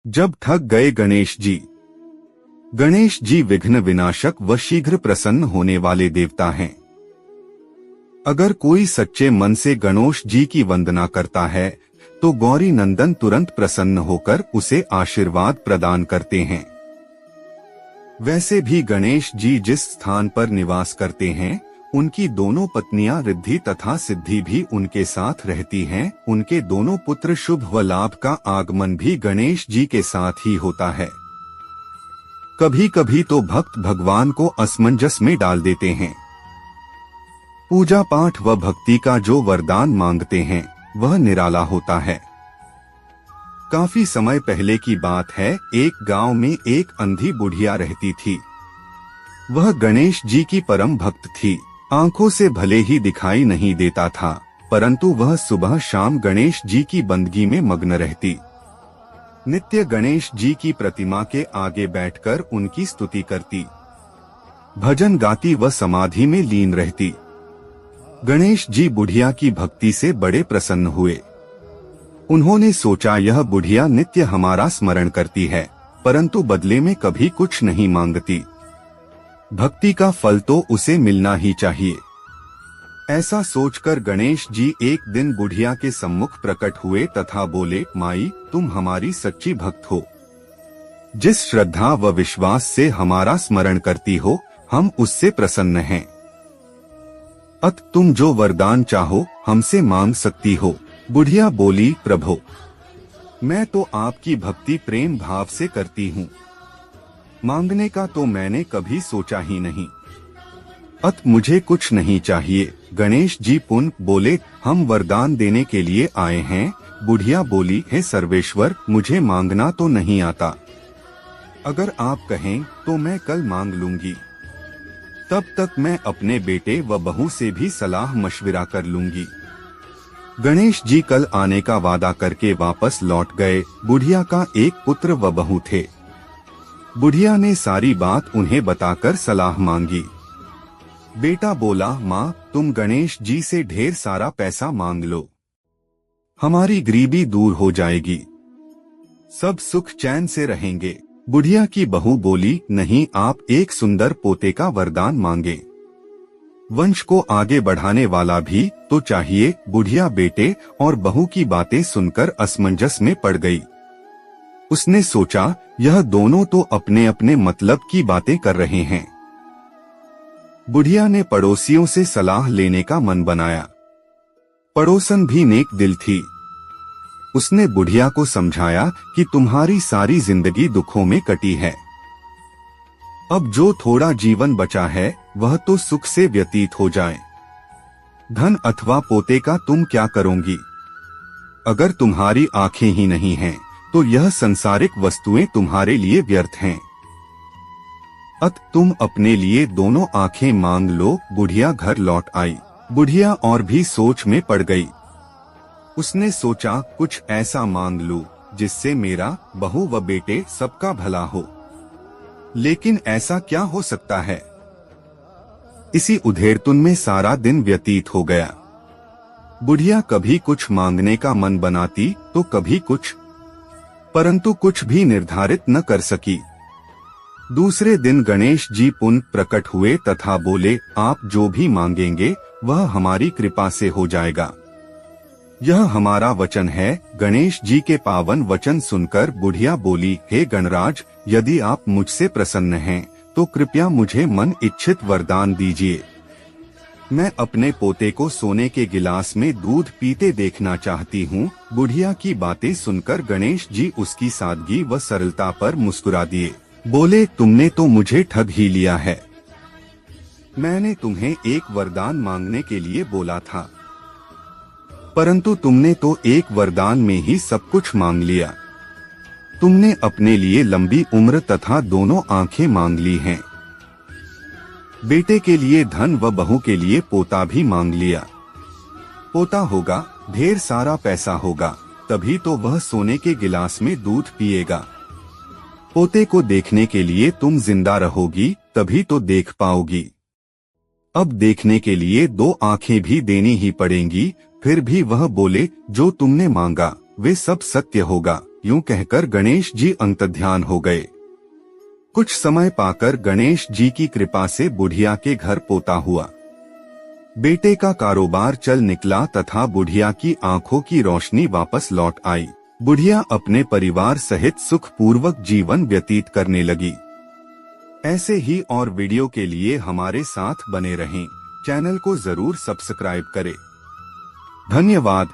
जब थक गए गणेश जी। गणेश जी विघ्न विनाशक व शीघ्र प्रसन्न होने वाले देवता हैं। अगर कोई सच्चे मन से गणेश जी की वंदना करता है तो गौरी नंदन तुरंत प्रसन्न होकर उसे आशीर्वाद प्रदान करते हैं। वैसे भी गणेश जी जिस स्थान पर निवास करते हैं उनकी दोनों पत्नियां रिद्धि तथा सिद्धि भी उनके साथ रहती हैं। उनके दोनों पुत्र शुभ व लाभ का आगमन भी गणेश जी के साथ ही होता है। कभी कभी तो भक्त भगवान को असमंजस में डाल देते हैं। पूजा पाठ व भक्ति का जो वरदान मांगते हैं वह निराला होता है। काफी समय पहले की बात है, एक गांव में एक अंधी बुढ़िया रहती थी। वह गणेश जी की परम भक्त थी। आंखों से भले ही दिखाई नहीं देता था, परंतु वह सुबह शाम गणेश जी की बंदगी में मग्न रहती। नित्य गणेश जी की प्रतिमा के आगे बैठकर उनकी स्तुति करती, भजन गाती व समाधि में लीन रहती। गणेश जी बुढ़िया की भक्ति से बड़े प्रसन्न हुए। उन्होंने सोचा, यह बुढ़िया नित्य हमारा स्मरण करती है परंतु बदले में कभी कुछ नहीं मांगती। भक्ति का फल तो उसे मिलना ही चाहिए। ऐसा सोचकर गणेश जी एक दिन बुढ़िया के सम्मुख प्रकट हुए तथा बोले, माई, तुम हमारी सच्ची भक्त हो। जिस श्रद्धा व विश्वास से हमारा स्मरण करती हो हम उससे प्रसन्न हैं। अत तुम जो वरदान चाहो हमसे मांग सकती हो। बुढ़िया बोली, प्रभो, मैं तो आपकी भक्ति प्रेम भाव से करती हूँ, मांगने का तो मैंने कभी सोचा ही नहीं। अत मुझे कुछ नहीं चाहिए। गणेश जी पुनः बोले, हम वरदान देने के लिए आए हैं। बुढ़िया बोली, हे सर्वेश्वर, मुझे मांगना तो नहीं आता। अगर आप कहें तो मैं कल मांग लूंगी। तब तक मैं अपने बेटे व बहू से भी सलाह मशविरा कर लूंगी। गणेश जी कल आने का वादा करके वापस लौट गए। बुढ़िया का एक पुत्र व बहू थे। बुढ़िया ने सारी बात उन्हें बताकर सलाह मांगी। बेटा बोला, माँ, तुम गणेश जी से ढेर सारा पैसा मांग लो, हमारी गरीबी दूर हो जाएगी, सब सुख चैन से रहेंगे। बुढ़िया की बहू बोली, नहीं, आप एक सुंदर पोते का वरदान मांगे, वंश को आगे बढ़ाने वाला भी तो चाहिए। बुढ़िया बेटे और बहू की बातें सुनकर असमंजस में पड़ गई। उसने सोचा, यह दोनों तो अपने अपने मतलब की बातें कर रहे हैं। बुढ़िया ने पड़ोसियों से सलाह लेने का मन बनाया। पड़ोसन भी नेक दिल थी। उसने बुढ़िया को समझाया कि तुम्हारी सारी जिंदगी दुखों में कटी है, अब जो थोड़ा जीवन बचा है वह तो सुख से व्यतीत हो जाए। धन अथवा पोते का तुम क्या करोगी? अगर तुम्हारी आंखें ही नहीं हैं तो यह संसारिक वस्तुएं तुम्हारे लिए व्यर्थ हैं। अत तुम अपने लिए दोनों आंखें मांग लो। बुढ़िया घर लौट आई। बुढ़िया और भी सोच में पड़ गई। उसने सोचा, कुछ ऐसा मांग लूं जिससे मेरा, बहू व बेटे सबका भला हो। लेकिन ऐसा क्या हो सकता है? इसी उधेड़तुन में सारा दिन व्यतीत हो गया। बुढ़िया कभी कुछ मांगने का मन बनाती तो कभी कुछ, परंतु कुछ भी निर्धारित न कर सकी। दूसरे दिन गणेश जी पुनः प्रकट हुए तथा बोले, आप जो भी मांगेंगे वह हमारी कृपा से हो जाएगा, यह हमारा वचन है। गणेश जी के पावन वचन सुनकर बुढ़िया बोली, हे गणराज, यदि आप मुझसे प्रसन्न हैं तो कृपया मुझे मन इच्छित वरदान दीजिए। मैं अपने पोते को सोने के गिलास में दूध पीते देखना चाहती हूँ। बुढ़िया की बातें सुनकर गणेश जी उसकी सादगी व सरलता पर मुस्कुरा दिए। बोले, तुमने तो मुझे ठग ही लिया है। मैंने तुम्हें एक वरदान मांगने के लिए बोला था, परंतु तुमने तो एक वरदान में ही सब कुछ मांग लिया। तुमने अपने लिए लंबी उम्र तथा दोनों आंखें मांग ली हैं। बेटे के लिए धन व बहू के लिए पोता भी मांग लिया। पोता होगा, ढेर सारा पैसा होगा, तभी तो वह सोने के गिलास में दूध पिएगा। पोते को देखने के लिए तुम जिंदा रहोगी, तभी तो देख पाओगी। अब देखने के लिए दो आंखें भी देनी ही पड़ेंगी। फिर भी वह बोले, जो तुमने मांगा वे सब सत्य होगा। यूं कहकर गणेश जी अंतर्ध्यान हो गए। कुछ समय पाकर गणेश जी की कृपा से बुढ़िया के घर पोता हुआ। बेटे का कारोबार चल निकला तथा बुढ़िया की आंखों की रोशनी वापस लौट आई। बुढ़िया अपने परिवार सहित सुखपूर्वक जीवन व्यतीत करने लगी। ऐसे ही और वीडियो के लिए हमारे साथ बने रहें। चैनल को जरूर सब्सक्राइब करें। धन्यवाद।